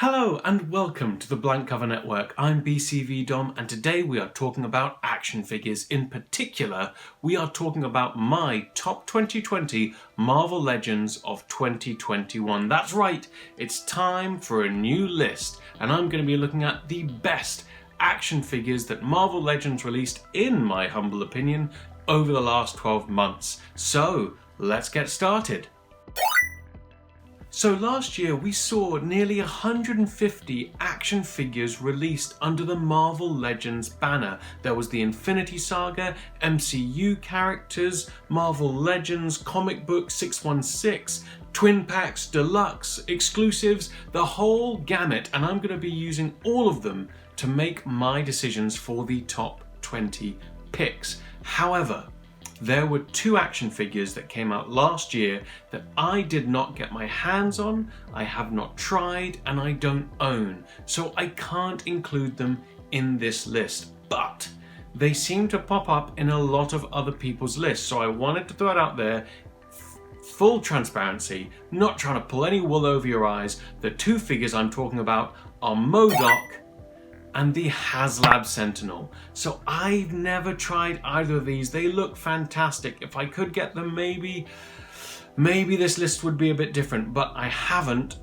Hello and welcome to the Blank Cover Network. I'm BCV Dom and today we are talking about action figures. In particular, we are talking about my top 2020 Marvel Legends of 2021. That's right, it's time for a new list and I'm going to be looking at the best action figures that Marvel Legends released, in my humble opinion, over the last 12 months. So, let's get started. So last year we saw nearly 150 action figures released under the Marvel Legends banner. There was the Infinity Saga, MCU characters, Marvel Legends, comic book 616, twin packs, deluxe, exclusives, the whole gamut, and I'm going to be using all of them to make my decisions for the top 20 picks. However, there were two action figures that came out last year that I did not get my hands on, I have not tried, and I don't own. So I can't include them in this list. But they seem to pop up in a lot of other people's lists. So I wanted to throw it out there. Full transparency, not trying to pull any wool over your eyes. The two figures I'm talking about are MODOK and the HasLab Sentinel. So I've never tried either of these. They look fantastic. If I could get them, maybe this list would be a bit different, but I haven't,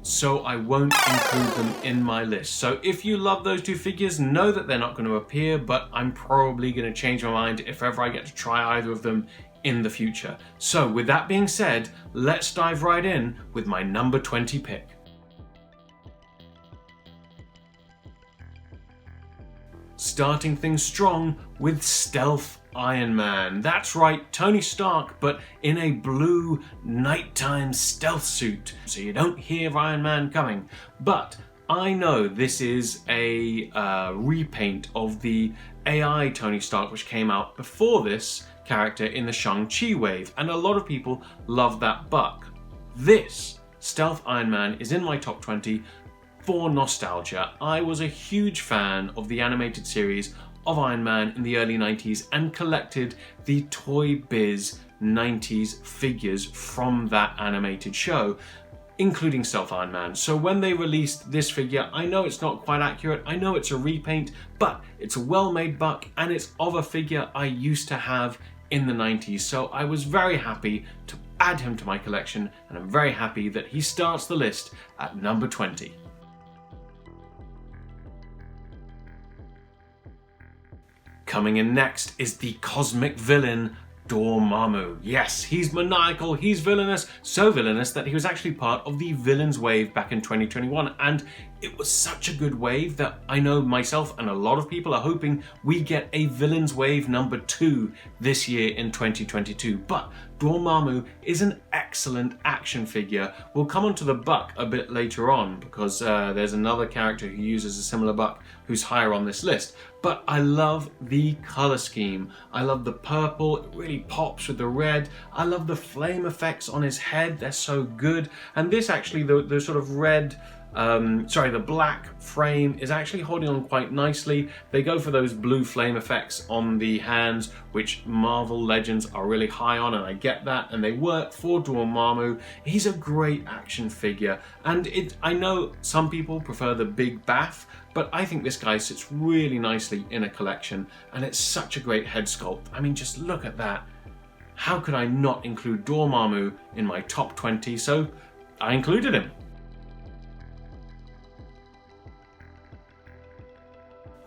so I won't include them in my list. So if you love those two figures, know that they're not going to appear, but I'm probably going to change my mind if ever I get to try either of them in the future. So with that being said, let's dive right in with my number 20 pick. Starting things strong with Stealth Iron Man. That's right, Tony Stark, but in a blue nighttime stealth suit, so you don't hear Iron Man coming. But I know this is a repaint of the AI Tony Stark, which came out before this character in the Shang-Chi wave, and a lot of people love that buck. This Stealth Iron Man is in my top 20 for nostalgia. I was a huge fan of the animated series of Iron Man in the early 90s and collected the Toy Biz 90s figures from that animated show, including Stealth Iron Man. So when they released this figure, I know it's not quite accurate, I know it's a repaint, but it's a well-made buck and it's of a figure I used to have in the 90s. So I was very happy to add him to my collection, and I'm very happy that he starts the list at number 20. Coming in next is the cosmic villain Dormammu. Yes, he's maniacal, he's villainous, so villainous that he was actually part of the Villains wave back in 2021, and it was such a good wave that I know myself and a lot of people are hoping we get a Villains wave number 2 this year in 2022. But Dormammu is an excellent action figure. We'll come onto the buck a bit later on because there's another character who uses a similar buck who's higher on this list. But I love the color scheme. I love the purple, it really pops with the red. I love the flame effects on his head, they're so good. And this actually, the sort of red, the black frame is actually holding on quite nicely. They go for those blue flame effects on the hands, which Marvel Legends are really high on, and I get that, and they work for Dormammu. He's a great action figure, and I know some people prefer the big baff, but I think this guy sits really nicely in a collection, and it's such a great head sculpt. I mean, just look at that. How could I not include Dormammu in my top 20? So I included him.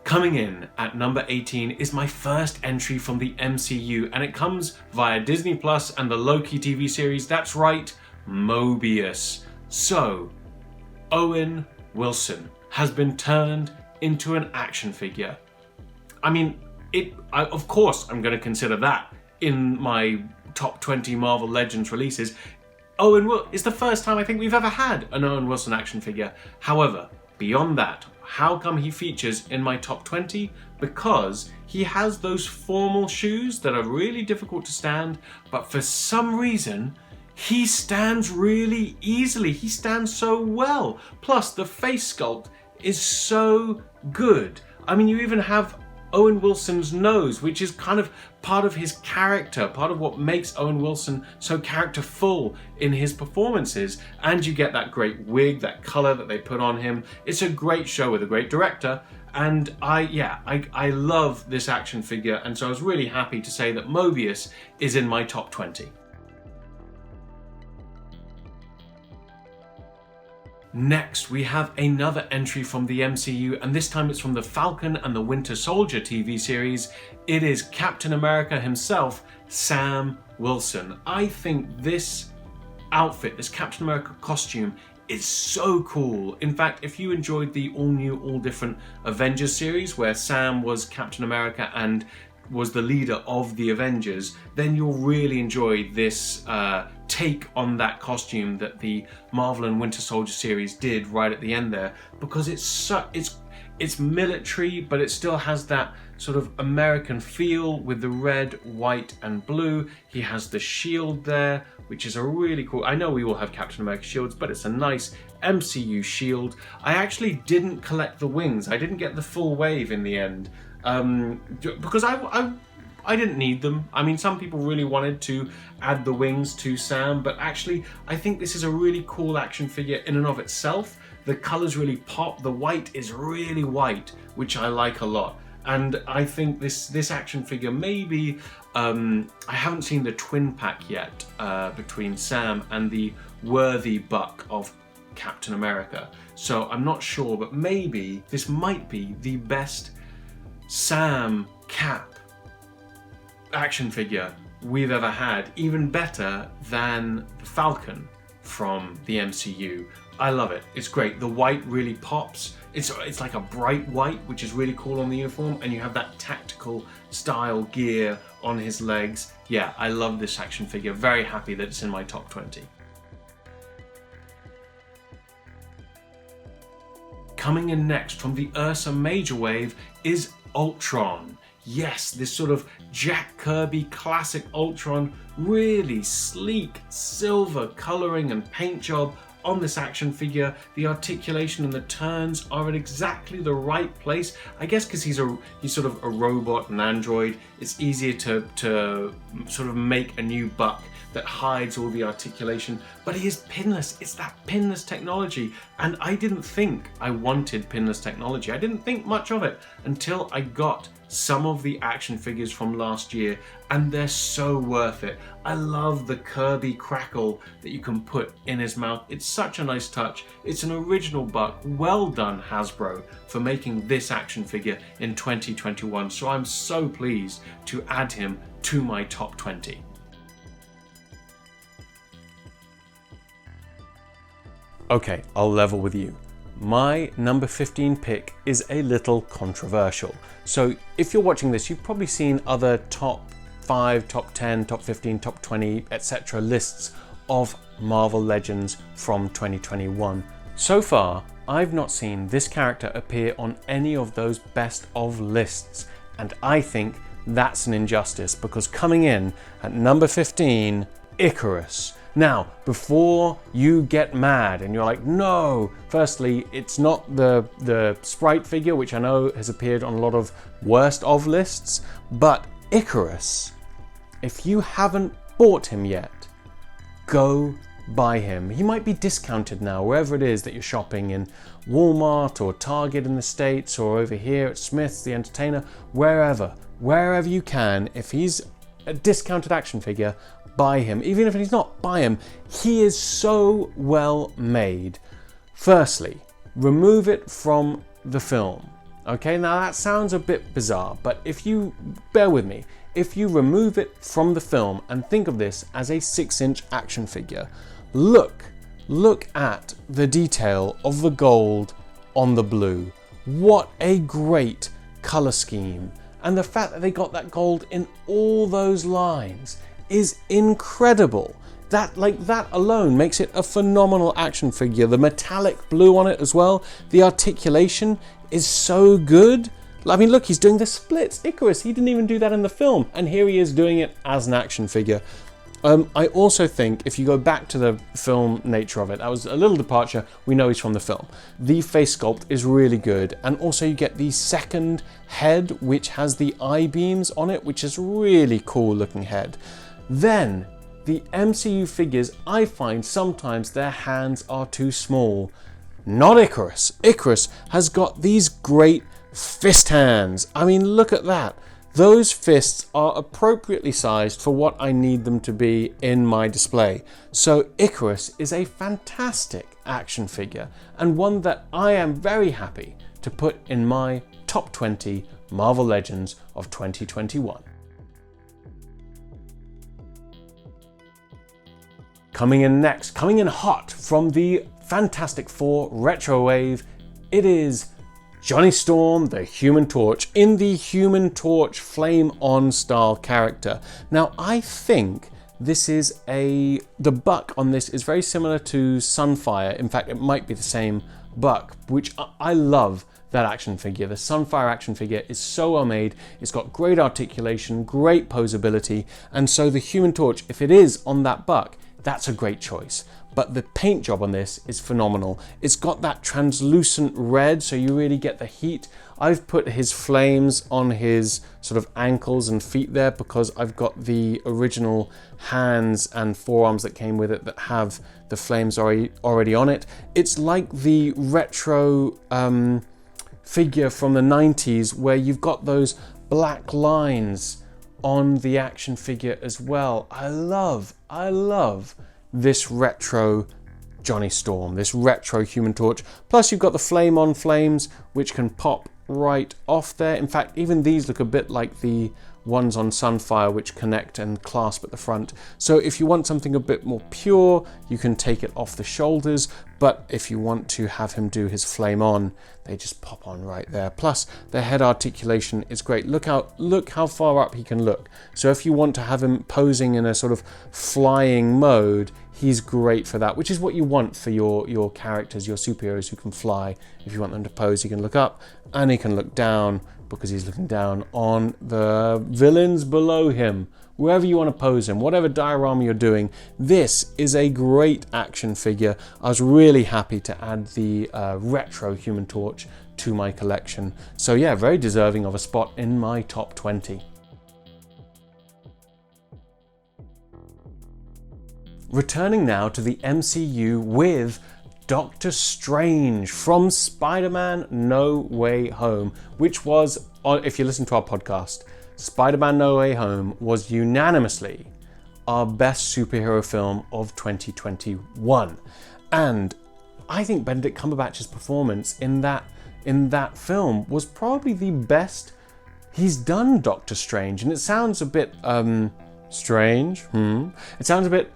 Coming in at number 18 is my first entry from the MCU, and it comes via Disney Plus and the Loki TV series. That's right, Mobius. So, Owen Wilson has been turned into an action figure. I mean, of course I'm going to consider that in my top 20 Marvel Legends releases. It's the first time I think we've ever had an Owen Wilson action figure. However, beyond that, how come he features in my top 20? Because he has those formal shoes that are really difficult to stand, but for some reason, he stands really easily. He stands so well. Plus, the face sculpt is so good. I mean, you even have Owen Wilson's nose, which is kind of part of his character, part of what makes Owen Wilson so characterful in his performances. And you get that great wig, that colour that they put on him. It's a great show with a great director. And I love this action figure, and so I was really happy to say that Mobius is in my top 20. Next, we have another entry from the MCU, and this time it's from the Falcon and the Winter Soldier TV series. It is Captain America himself, Sam Wilson. I think this outfit, this Captain America costume, is so cool. In fact, if you enjoyed the all-new, all-different Avengers series, where Sam was Captain America and was the leader of the Avengers, then you'll really enjoy this take on that costume that the Marvel and Winter Soldier series did right at the end there, because it's military, but it still has that sort of American feel with the red, white and blue. He has the shield there, which is a really cool, I know we all have Captain America shields, but it's a nice MCU shield. I actually didn't collect the wings. I didn't get the full wave in the end, because I didn't need them. I mean, some people really wanted to add the wings to Sam, but actually I think this is a really cool action figure in and of itself. The colours really pop. The white is really white, which I like a lot. And I think this action figure maybe, I haven't seen the twin pack yet between Sam and the worthy buck of Captain America. So I'm not sure, but maybe this might be the best Sam Cap action figure we've ever had, even better than the Falcon from the MCU. I love it. It's great. The white really pops. It's like a bright white, which is really cool on the uniform, and you have that tactical style gear on his legs. Yeah, I love this action figure. Very happy that it's in my top 20. Coming in next from the Ursa Major wave is Ultron. Yes, this sort of Jack Kirby classic Ultron, really sleek silver colouring and paint job on this action figure. The articulation and the turns are at exactly the right place. I guess because he's sort of a robot, an android, it's easier to sort of make a new buck that hides all the articulation, but he is pinless. It's that pinless technology, and I didn't think I wanted pinless technology. I didn't think much of it until I got some of the action figures from last year, and they're so worth it. I love the Kirby crackle that you can put in his mouth. It's such a nice touch. It's an original buck. Well done, Hasbro, for making this action figure in 2021. So I'm so pleased to add him to my top 20. Okay, I'll level with you. My number 15 pick is a little controversial. So if you're watching this, you've probably seen other top 5, top 10, top 15, top 20, etc. lists of Marvel Legends from 2021. So far, I've not seen this character appear on any of those best of lists, and I think that's an injustice, because coming in at number 15, Icarus. Now, before you get mad and you're like, no, firstly, it's not the sprite figure, which I know has appeared on a lot of worst of lists, but Icarus, if you haven't bought him yet, go buy him. He might be discounted now, wherever it is that you're shopping, in Walmart or Target in the States, or over here at Smith's, the Entertainer, wherever you can. If he's a discounted action figure, buy him. Even if he's not, buy him. He is so well made. Firstly, remove it from the film. Okay, now that sounds a bit bizarre, but if you bear with me, if you remove it from the film and think of this as a 6-inch action figure, look at the detail of the gold on the blue. What a great color scheme. And the fact that they got that gold in all those lines is incredible. That alone makes it a phenomenal action figure. The metallic blue on it as well. The articulation is so good. I mean, look, he's doing the splits. Icarus, he didn't even do that in the film, and here he is doing it as an action figure. I also think if you go back to the film nature of it, that was a little departure, we know he's from the film. The face sculpt is really good, and also you get the second head which has the I-beams on it, which is really cool looking head. Then the MCU figures, I find sometimes their hands are too small. Not Icarus. Icarus has got these great fist hands. I mean, look at that. Those fists are appropriately sized for what I need them to be in my display. So Icarus is a fantastic action figure, and one that I am very happy to put in my top 20 Marvel Legends of 2021. Coming in next, coming in hot from the Fantastic Four retro wave, it is Johnny Storm, the Human Torch, in the Human Torch Flame On style character. Now, I think this is the buck on this is very similar to Sunfire. In fact, it might be the same buck, which I love that action figure. The Sunfire action figure is so well made. It's got great articulation, great posability, and so the Human Torch, if it is on that buck, that's a great choice. But the paint job on this is phenomenal. It's got that translucent red, so you really get the heat. I've put his flames on his sort of ankles and feet there because I've got the original hands and forearms that came with it that have the flames already on it. It's like the retro figure from the 90s where you've got those black lines on the action figure as well. I love this retro Johnny Storm, this retro Human Torch. Plus you've got the flame on flames which can pop right off there. In fact, even these look a bit like the ones on Sunfire which connect and clasp at the front. So if you want something a bit more pure, you can take it off the shoulders, but if you want to have him do his flame on, they just pop on right there. Plus the head articulation is great. Look how far up he can look. So if you want to have him posing in a sort of flying mode, he's great for that, which is what you want for your characters, your superheroes who can fly. If you want them to pose, he can look up and he can look down because he's looking down on the villains below him. Wherever you want to pose him, whatever diorama you're doing, this is a great action figure. I was really happy to add the retro Human Torch to my collection. So yeah, very deserving of a spot in my top 20. Returning now to the MCU with Doctor Strange from Spider-Man No Way Home, which was, if you listen to our podcast, Spider-Man No Way Home was unanimously our best superhero film of 2021. And I think Benedict Cumberbatch's performance in that film was probably the best he's done Doctor Strange. And it sounds a bit strange. It sounds a bit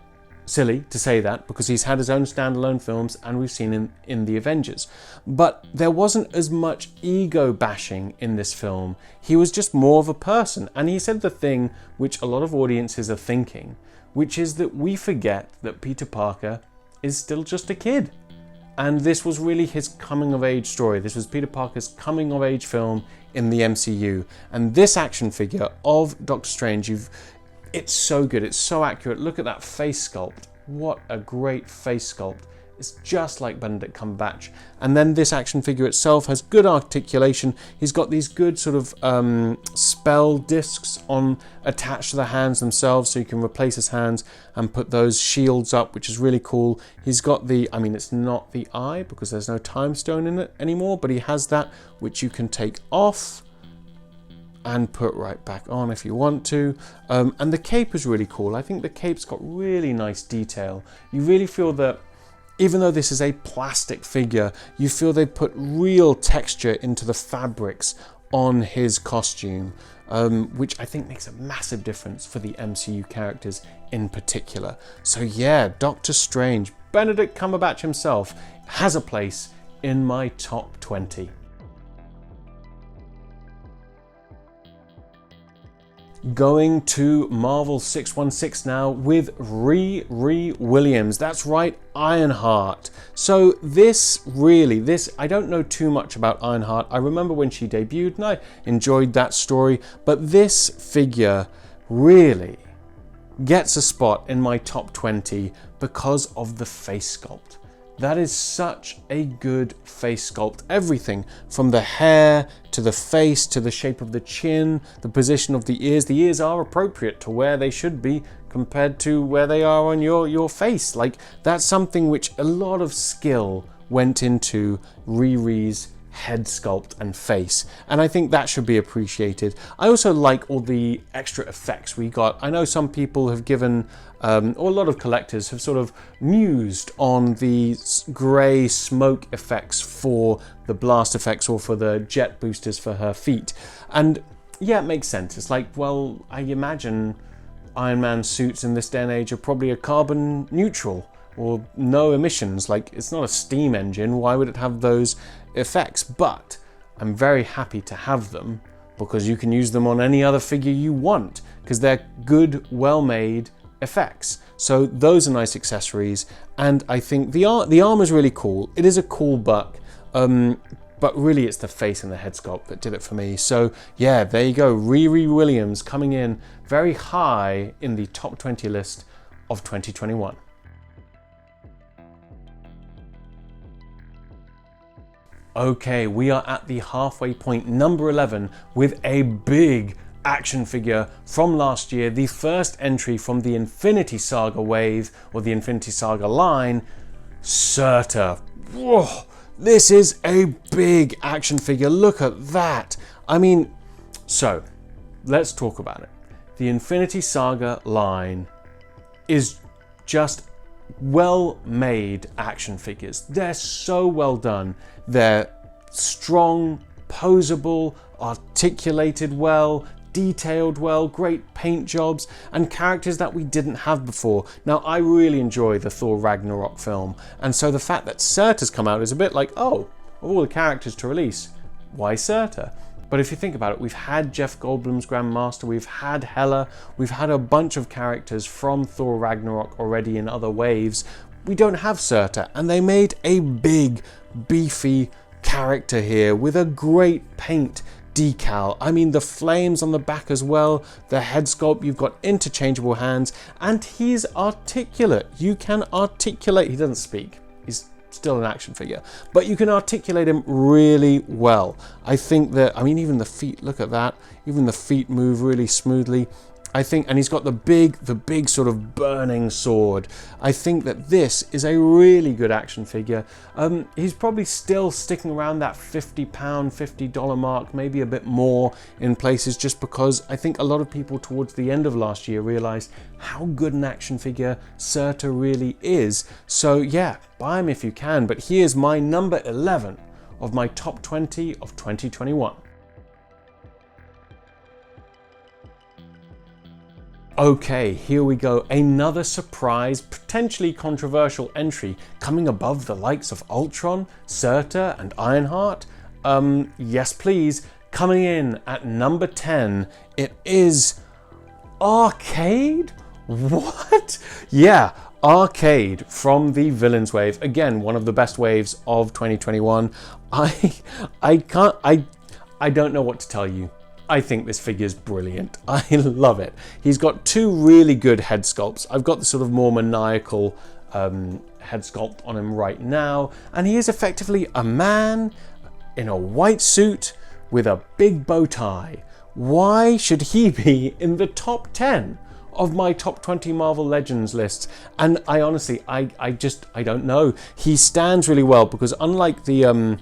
silly to say that because he's had his own standalone films and we've seen him in the Avengers. But there wasn't as much ego bashing in this film. He was just more of a person. And he said the thing which a lot of audiences are thinking, which is that we forget that Peter Parker is still just a kid. And this was really his coming of age story. This was Peter Parker's coming of age film in the MCU. And this action figure of Doctor Strange, it's so good, it's so accurate. Look at that face sculpt. What a great face sculpt. It's just like Benedict Cumberbatch. And then this action figure itself has good articulation. He's got these good sort of spell discs attached to the hands themselves, so you can replace his hands and put those shields up, which is really cool. He's got it's not the eye because there's no time stone in it anymore, but he has that which you can take off and put right back on if you want to. And the cape is really cool. I think the cape's got really nice detail. You really feel that even though this is a plastic figure, you feel they put real texture into the fabrics on his costume, which I think makes a massive difference for the MCU characters in particular. So yeah, Doctor Strange, Benedict Cumberbatch himself, has a place in my top 20. Going to Marvel 616 now with Riri Williams. That's right, Ironheart. So this, I don't know too much about Ironheart. I remember when she debuted and I enjoyed that story, but this figure really gets a spot in my top 20 because of the face sculpt. That is such a good face sculpt. Everything from the hair to the face to the shape of the chin, the position of the ears. The ears are appropriate to where they should be compared to where they are on your face. Like, that's something which a lot of skill went into Riri's head sculpt and face, and I think that should be appreciated. I also like all the extra effects we got. I know some people have given, or a lot of collectors have sort of mused on the grey smoke effects for the blast effects or for the jet boosters for her feet, and yeah, it makes sense. It's like, well, I imagine Iron Man suits in this day and age are probably a carbon neutral or no emissions. Like, it's not a steam engine, why would it have those effects? But I'm very happy to have them because you can use them on any other figure you want because they're good, well-made effects. So those are nice accessories, and I think the armor's really cool. It is a cool buck, but really it's the face and the head sculpt that did it for me. So yeah, there you go. Riri Williams coming in very high in the top 20 list of 2021. Okay, we are at the halfway point, number 11, with a big action figure from last year, the first entry from the Infinity Saga wave, or the Infinity Saga line, Surtur. Whoa, this is a big action figure, look at that. I mean, so, let's talk about it. The Infinity Saga line is just well-made action figures. They're so well done. They're strong, posable, articulated well, detailed well, great paint jobs, and characters that we didn't have before. Now, I really enjoy the Thor Ragnarok film, and so the fact that Surtur's come out is a bit like, oh, of all the characters to release, why Surtur? But if you think about it, we've had Jeff Goldblum's Grandmaster, we've had Hela, we've had a bunch of characters from Thor Ragnarok already in other waves. We don't have Surtur, and they made a big, beefy character here with a great paint decal. I mean, the flames on the back as well, the head sculpt, you've got interchangeable hands, and he's articulate. You can articulate, he doesn't speak, he's still an action figure, but you can articulate him really well. I think that, I mean, even the feet, look at that, even the feet move really smoothly. I think, and he's got the big sort of burning sword. I think that this is a really good action figure. He's probably still sticking around that £50, $50 mark, maybe a bit more in places, just because I think a lot of people towards the end of last year realized how good an action figure Surtur really is. So yeah, buy him if you can, but here's my number 11 of my top 20 of 2021. Okay, here we go. Another surprise, potentially controversial entry coming above the likes of Ultron, Surtur, and Ironheart. Yes, please. Coming in at number 10, it is Arcade? What? Yeah, Arcade from the Villains wave. Again, one of the best waves of 2021. I don't know what to tell you. I think this figure is brilliant. I love it. He's got two really good head sculpts. I've got the sort of more maniacal head sculpt on him right now, and he is effectively a man in a white suit with a big bow tie. Why should he be in the top 10 of my top 20 Marvel Legends lists? And I honestly, I don't know. He stands really well because unlike the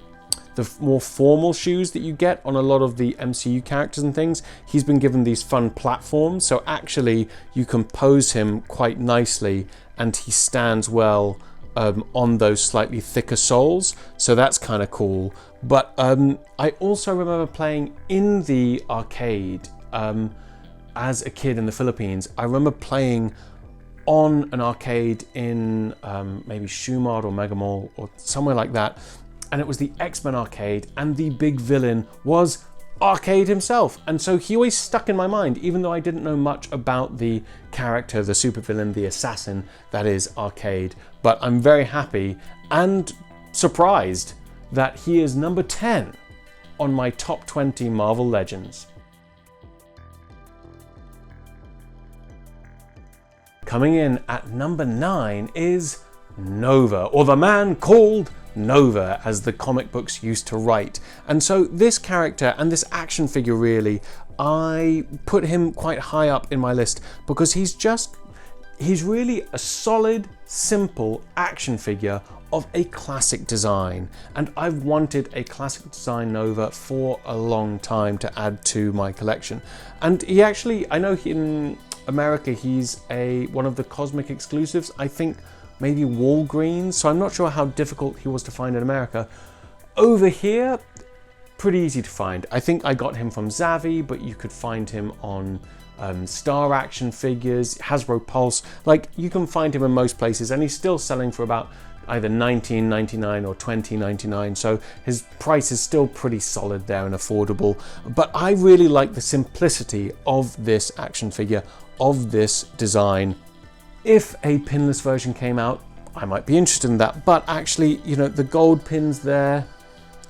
more formal shoes that you get on a lot of the MCU characters and things, he's been given these fun platforms, so actually you can pose him quite nicely and he stands well on those slightly thicker soles, so that's kind of cool. But I also remember playing in the arcade as a kid in the Philippines. I remember playing on an arcade in maybe Shoemart or Mega Mall or somewhere like that, and it was the X-Men arcade, and the big villain was Arcade himself. And so he always stuck in my mind, even though I didn't know much about the character, the supervillain, the assassin that is Arcade. But I'm very happy and surprised that he is number 10 on my top 20 Marvel Legends. coming in at number 9 is Nova, or the man called Nova, as the comic books used to write. And so this character and this action figure, really, I put him quite high up in my list because he's really a solid, simple action figure of a classic design. And I've wanted a classic design Nova for a long time to add to my collection. And he actually, I know in America he's one of the Cosmic exclusives, I think maybe Walgreens, so I'm not sure how difficult he was to find in America. Over here, pretty easy to find. I think I got him from Zavvi, but you could find him on Star Action Figures, Hasbro Pulse. Like, you can find him in most places, and he's still selling for about either $19.99 or $20.99, so his price is still pretty solid there and affordable. But I really like the simplicity of this action figure, of this design. If a pinless version came out, I might be interested in that, but actually, you know, the gold pins there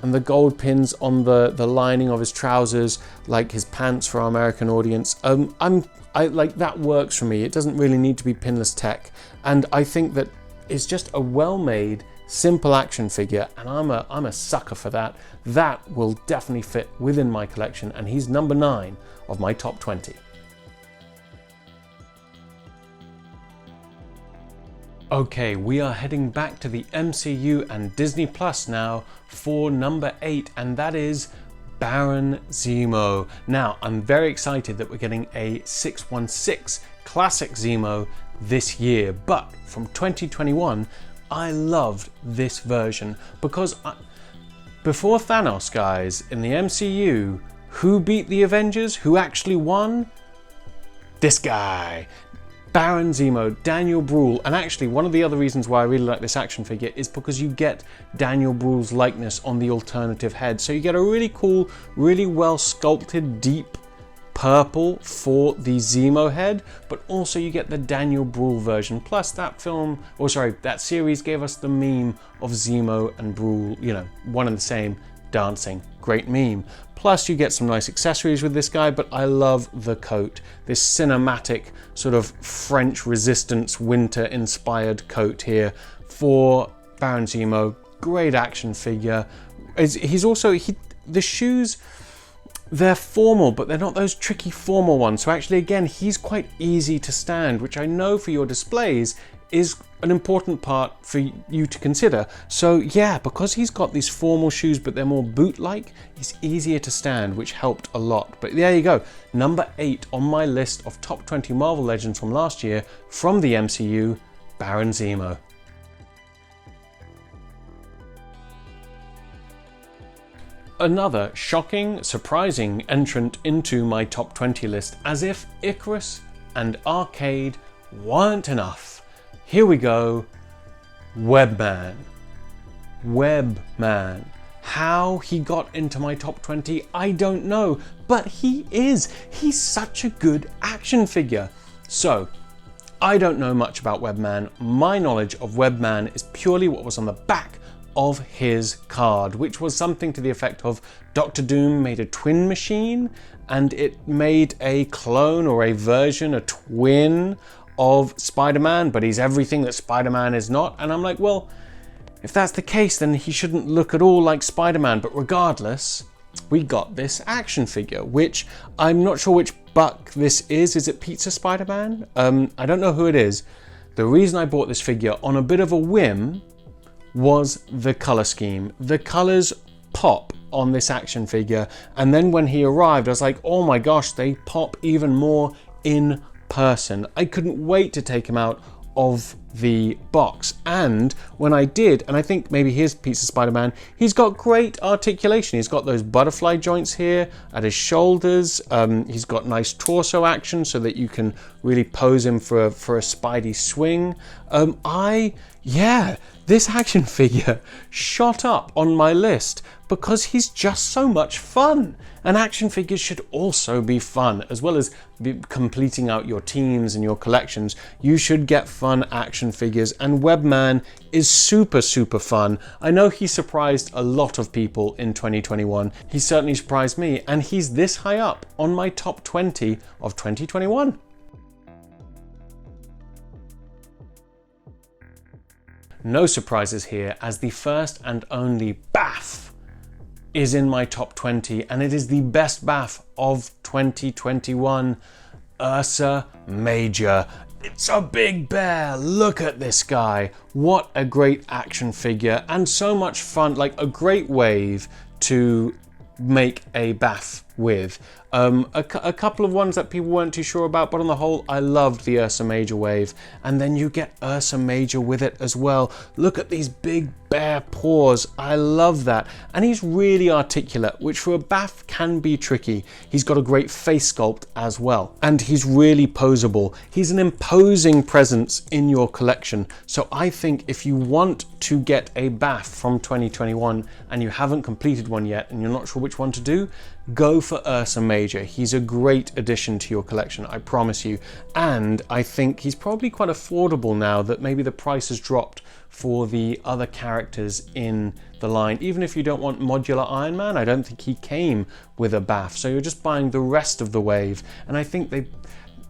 and the gold pins on the lining of his trousers, like his pants for our American audience, I like that works for me. It doesn't really need to be pinless tech, and I think that it's just a well-made, simple action figure, and I'm a sucker for that. That will definitely fit within my collection, and he's number 9 of my top 20. Okay, we are heading back to the MCU and Disney Plus now for number 8, and that is Baron Zemo. Now, I'm very excited that we're getting a 616 Classic Zemo this year, but from 2021, I loved this version because before Thanos, guys, in the MCU, who beat the Avengers? Who actually won? This guy. Baron Zemo, Daniel Bruhl, and actually one of the other reasons why I really like this action figure is because you get Daniel Bruhl's likeness on the alternative head. So you get a really cool, really well sculpted, deep purple for the Zemo head, but also you get the Daniel Bruhl version. Plus that that series gave us the meme of Zemo and Bruhl, you know, one and the same, dancing. Great meme. Plus you get some nice accessories with this guy, but I love the coat. This cinematic sort of French resistance winter inspired coat here for Baron Zemo. Great action figure. The shoes, they're formal, but they're not those tricky formal ones. So actually, again, he's quite easy to stand, which I know for your displays is an important part for you to consider. So yeah, because he's got these formal shoes, but they're more boot-like, he's easier to stand, which helped a lot. But there you go, number 8 on my list of top 20 Marvel Legends from last year from the MCU, Baron Zemo. Another shocking, surprising entrant into my top 20 list, as if Icarus and Arcade weren't enough. Here we go, Webman. Webman. How he got into my top 20, I don't know, but he's such a good action figure. So, I don't know much about Webman. My knowledge of Webman is purely what was on the back of his card, which was something to the effect of Dr. Doom made a twin machine, and it made a clone or a version, a twin of Spider-Man, but he's everything that Spider-Man is not. And I'm like, well, if that's the case, then he shouldn't look at all like Spider-Man. But regardless, we got this action figure, which I'm not sure which buck this is. Is it Pizza Spider-Man? I don't know who it is. The reason I bought this figure on a bit of a whim was the color scheme. The colors pop on this action figure. And then when he arrived, I was like, oh my gosh, they pop even more in person. I couldn't wait to take him out of the box, and when I did, and I think maybe here's Pizza Spider-Man, he's got great articulation. He's got those butterfly joints here at his shoulders. He's got nice torso action so that you can really pose him for a Spidey swing. This action figure shot up on my list because he's just so much fun. And action figures should also be fun, as well as completing out your teams and your collections. You should get fun action figures, and Webman is super, super fun. I know he surprised a lot of people in 2021. He certainly surprised me, and he's this high up on my top 20 of 2021. no surprises here, as the first and only BAF is in my top 20, and it is the best BAF of 2021, Ursa Major. It's a big bear. Look at this guy. What a great action figure, and so much fun, like a great wave to make a BAF with. A couple of ones that people weren't too sure about, but on the whole, I loved the Ursa Major wave. And then you get Ursa Major with it as well. Look at these big bear paws. I love that. And he's really articulate, which for a BAF can be tricky. He's got a great face sculpt as well. And he's really poseable. He's an imposing presence in your collection. So I think if you want to get a BAF from 2021 and you haven't completed one yet and you're not sure which one to do, go for Ursa Major. He's a great addition to your collection, I promise you. And I think he's probably quite affordable now that maybe the price has dropped for the other characters in the line. Even if you don't want Modular Iron Man, I don't think he came with a BAF. So you're just buying the rest of the wave. And I think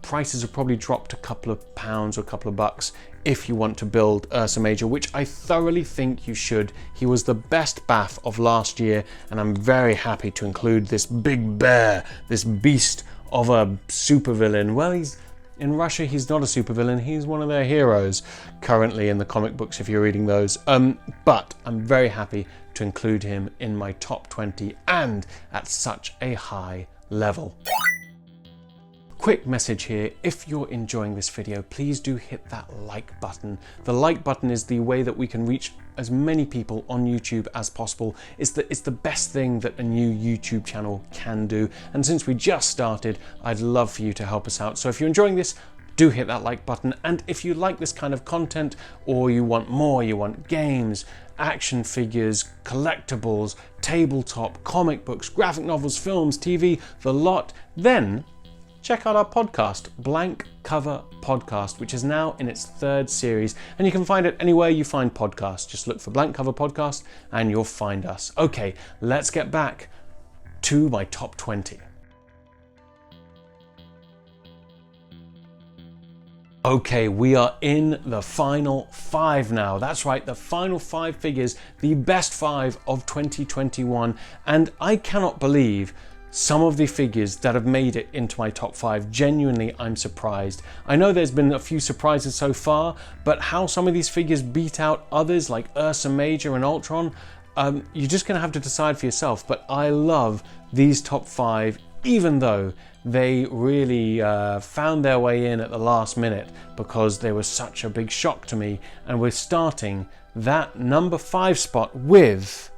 prices have probably dropped a couple of pounds or a couple of bucks if you want to build Ursa Major, which I thoroughly think you should. He was the best BAF of last year, and I'm very happy to include this big bear, this beast of a supervillain. Well, in Russia, he's not a supervillain, he's one of their heroes currently in the comic books if you're reading those. But I'm very happy to include him in my top 20 and at such a high level. Quick message here, if you're enjoying this video, please do hit that like button. The like button is the way that we can reach as many people on YouTube as possible. It's the best thing that a new YouTube channel can do. And since we just started, I'd love for you to help us out. So if you're enjoying this, do hit that like button. And if you like this kind of content, or you want more, you want games, action figures, collectibles, tabletop, comic books, graphic novels, films, TV, the lot, then check out our podcast, Blank Cover Podcast, which is now in its 3rd series, and you can find it anywhere you find podcasts. Just look for Blank Cover Podcast and you'll find us. Okay, let's get back to my top 20. Okay, we are in the final 5 now. That's right, the final 5 figures, the best 5 of 2021, and I cannot believe some of the figures that have made it into my top 5. Genuinely, I'm surprised. I know there's been a few surprises so far, but how some of these figures beat out others like Ursa Major and Ultron, you're just gonna have to decide for yourself. But I love these top 5, even though they really found their way in at the last minute because they were such a big shock to me. And we're starting that number 5 spot with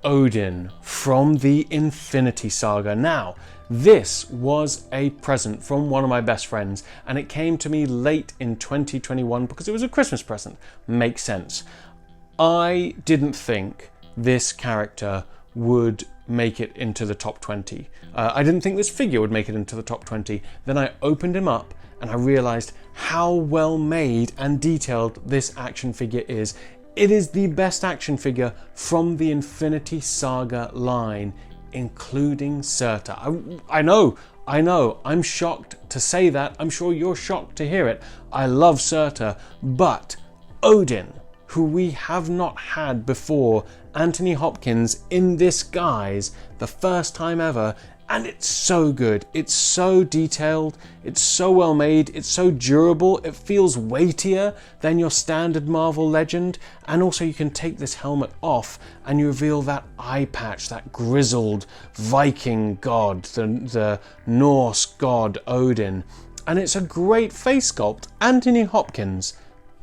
Odin from the Infinity Saga. Now, this was a present from one of my best friends, and it came to me late in 2021 because it was a Christmas present. Makes sense. I didn't think this character would make it into the top 20. I didn't think this figure would make it into the top 20. Then I opened him up and I realized how well made and detailed this action figure is. It is the best action figure from the Infinity Saga line, including Surta. I know, I'm shocked to say that. I'm sure you're shocked to hear it. I love Surta, but Odin, who we have not had before, Anthony Hopkins in this guise, the first time ever, and it's so good. It's so detailed, it's so well made, it's so durable, it feels weightier than your standard Marvel Legend, and also you can take this helmet off and you reveal that eye patch, that grizzled Viking god, the Norse god Odin, and it's a great face sculpt. Anthony Hopkins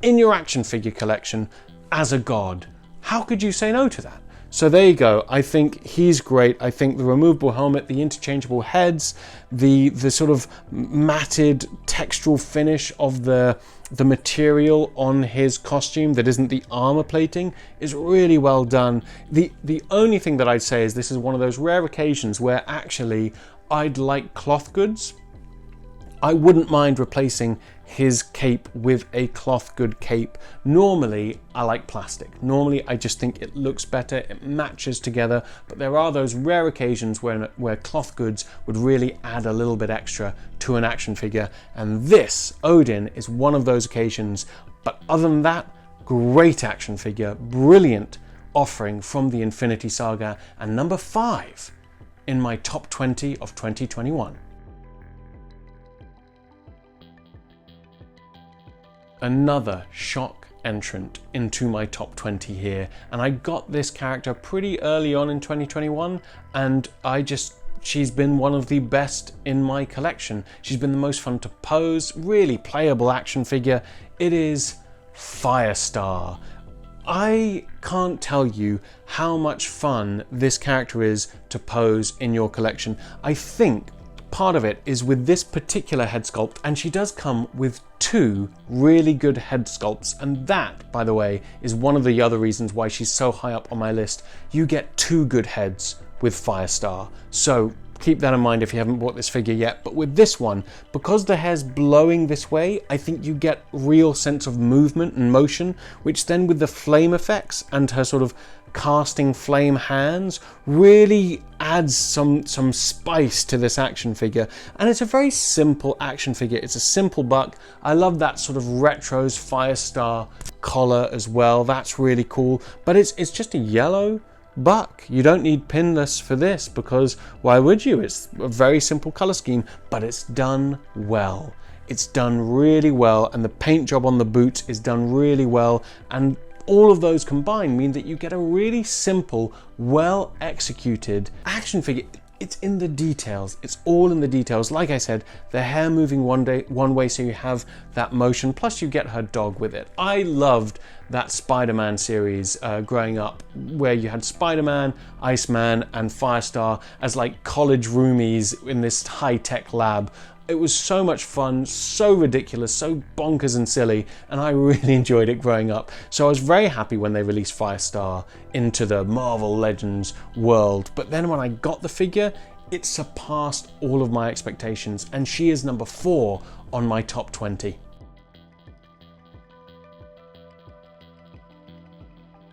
in your action figure collection as a god. How could you say no to that? So there you go. I think he's great. I think the removable helmet, the interchangeable heads, the sort of matted textural finish of the material on his costume that isn't the armor plating is really well done. The only thing that I'd say is this is one of those rare occasions where actually I'd like cloth goods I wouldn't mind replacing his cape with a cloth good cape. Normally, I like plastic. Normally, I just think it looks better, it matches together, but there are those rare occasions where cloth goods would really add a little bit extra to an action figure, and this, Odin, is one of those occasions. But other than that, great action figure, brilliant offering from the Infinity Saga, and number 5 in my top 20 of 2021. Another shock entrant into my top 20 here, and I got this character pretty early on in 2021, and she's been one of the best in my collection. She's been the most fun to pose, really playable action figure. It is Firestar. I can't tell you how much fun this character is to pose in your collection. I think part of it is with this particular head sculpt, and she does come with 2 really good head sculpts, and that, by the way, is one of the other reasons why she's so high up on my list. You get 2 good heads with Firestar, so keep that in mind if you haven't bought this figure yet. But with this one, because the hair's blowing this way, I think you get real sense of movement and motion, which then with the flame effects and her sort of casting flame hands really adds some spice to this action figure. And it's a very simple action figure. It's a simple buck. I love that sort of retros Firestar collar as well. That's really cool. But it's just a yellow buck. You don't need pinless for this, because why would you? It's a very simple color scheme, but it's done well. It's done really well, and the paint job on the boots is done really well, and all of those combined mean that you get a really simple, well executed action figure. It's in the details. It's all in the details. Like I said, the hair moving one way, so you have that motion, plus you get her dog with it. I loved that Spider-Man series growing up, where you had Spider-Man, Iceman, and Firestar as like college roomies in this high-tech lab. It was so much fun, so ridiculous, so bonkers and silly, and I really enjoyed it growing up. So I was very happy when they released Firestar into the Marvel Legends world. But then when I got the figure, it surpassed all of my expectations, and she is number 4 on my top 20.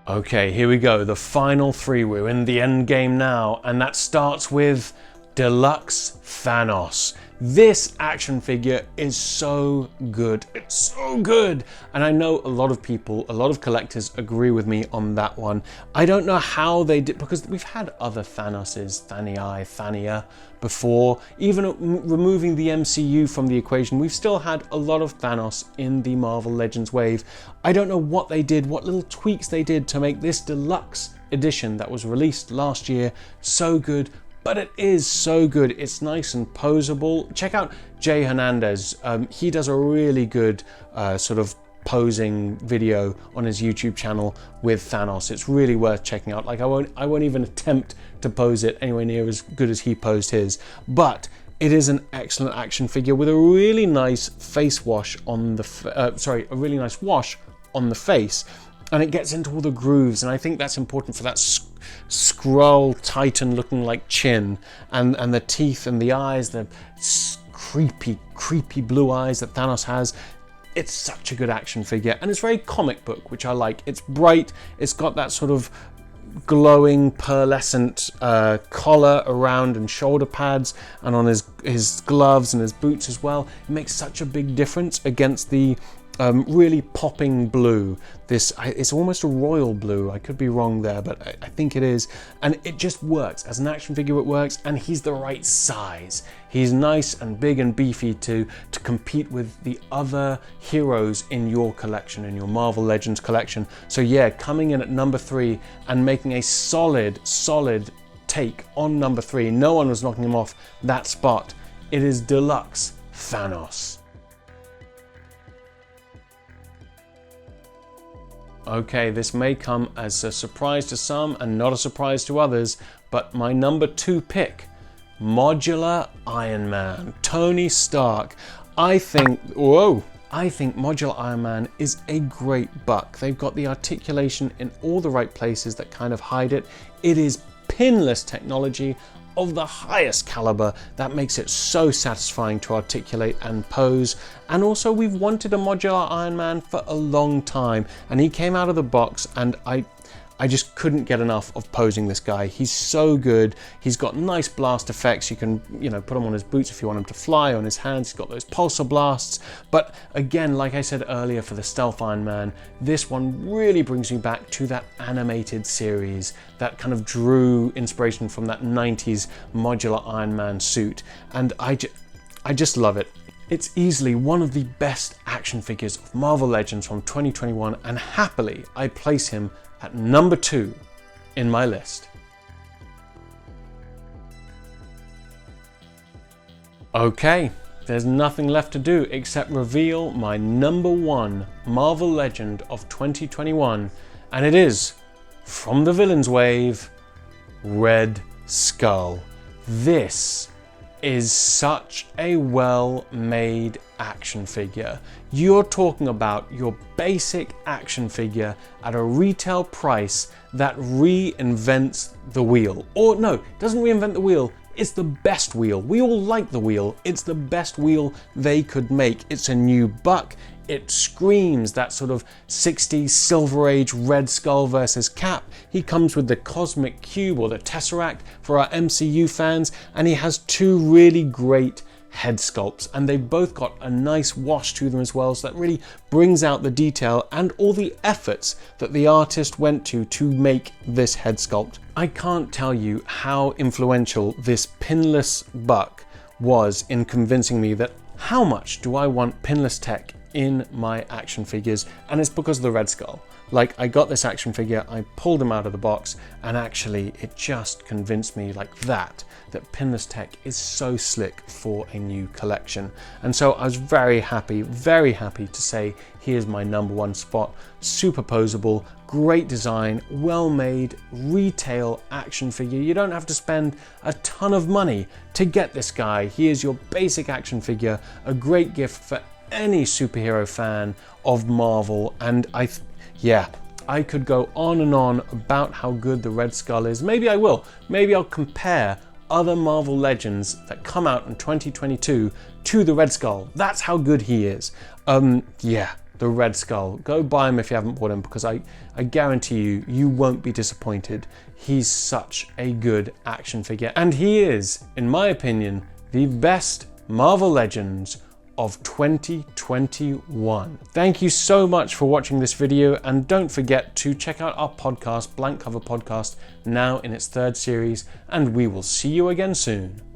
Okay, here we go, the final 3. We're in the end game now, and that starts with Deluxe Thanos. This action figure is so good. It's so good. And I know a lot of people, a lot of collectors agree with me on that one. I don't know how they did, because we've had other Thanoses, Thania before. Even removing the MCU from the equation, we've still had a lot of Thanos in the Marvel Legends wave. I don't know what they did, what little tweaks they did to make this deluxe edition that was released last year so good. But it is so good. It's nice and posable. Check out Jay Hernandez. He does a really good sort of posing video on his YouTube channel with Thanos. It's really worth checking out. Like I won't even attempt to pose it anywhere near as good as he posed his. But it is an excellent action figure with a really nice face wash on the a really nice wash on the face. And it gets into all the grooves, and I think that's important for that Skrull Titan looking like chin, and the teeth and the eyes, the creepy blue eyes that Thanos has. It's such a good action figure, and it's very comic book, which I like. It's bright, it's got that sort of glowing pearlescent collar around and shoulder pads, and on his gloves and his boots as well. It makes such a big difference against the really popping blue. It's almost a royal blue. I could be wrong there, but I think it is. And it just works. As an action figure, it works, and he's the right size. He's nice and big and beefy to compete with the other heroes in your collection, in your Marvel Legends collection. So yeah, coming in at number 3 and making a solid take on number 3. No one was knocking him off that spot. It is Deluxe Thanos. Okay, this may come as a surprise to some and not a surprise to others, but my number 2 pick, Modular Iron Man, Tony Stark. I think Modular Iron Man is a great buck. They've got the articulation in all the right places that kind of hide it. It is pinless technology. of the highest caliber that makes it so satisfying to articulate and pose. And also, we've wanted a modular Iron Man for a long time, and he came out of the box, and I just couldn't get enough of posing this guy. He's so good. He's got nice blast effects. You can, put him on his boots if you want him to fly, on his hands. He's got those pulsar blasts. But again, like I said earlier for the Stealth Iron Man, this one really brings me back to that animated series that kind of drew inspiration from that 90s modular Iron Man suit. And I just love it. It's easily one of the best action figures of Marvel Legends from 2021, and happily I place him at number 2 in my list. Okay, there's nothing left to do except reveal my number 1 Marvel Legend of 2021, and it is, from the Villains Wave, Red Skull. This is such a well-made action figure. You're talking about your basic action figure at a retail price that reinvents the wheel. Or no, it doesn't reinvent the wheel, it's the best wheel. We all like the wheel. It's the best wheel they could make. It's a new buck. It screams that sort of 60s Silver Age Red Skull versus Cap. He comes with the Cosmic Cube or the Tesseract for our MCU fans, and he has 2 really great head sculpts, and they've both got a nice wash to them as well, so that really brings out the detail and all the efforts that the artist went to make this head sculpt. I can't tell you how influential this pinless buck was in convincing me that how much do I want pinless tech in my action figures, and it's because of the Red Skull. Like, I got this action figure, I pulled him out of the box, and actually it just convinced me like that pinless tech is so slick for a new collection. And so I was very happy to say here's my number 1 spot. Super posable, great design, well made, retail action figure. You don't have to spend a ton of money to get this guy. He is your basic action figure, a great gift for any superhero fan of Marvel. And I could go on and on about how good the Red Skull is. Maybe I will. Maybe I'll compare other Marvel Legends that come out in 2022 to the Red Skull. That's how good he is. The Red Skull. Go buy him if you haven't bought him, because I guarantee you won't be disappointed. He's such a good action figure, and he is, in my opinion, the best Marvel Legends of 2021. Thank you so much for watching this video, and don't forget to check out our podcast, Blank Cover Podcast, now in its 3rd series, and we will see you again soon.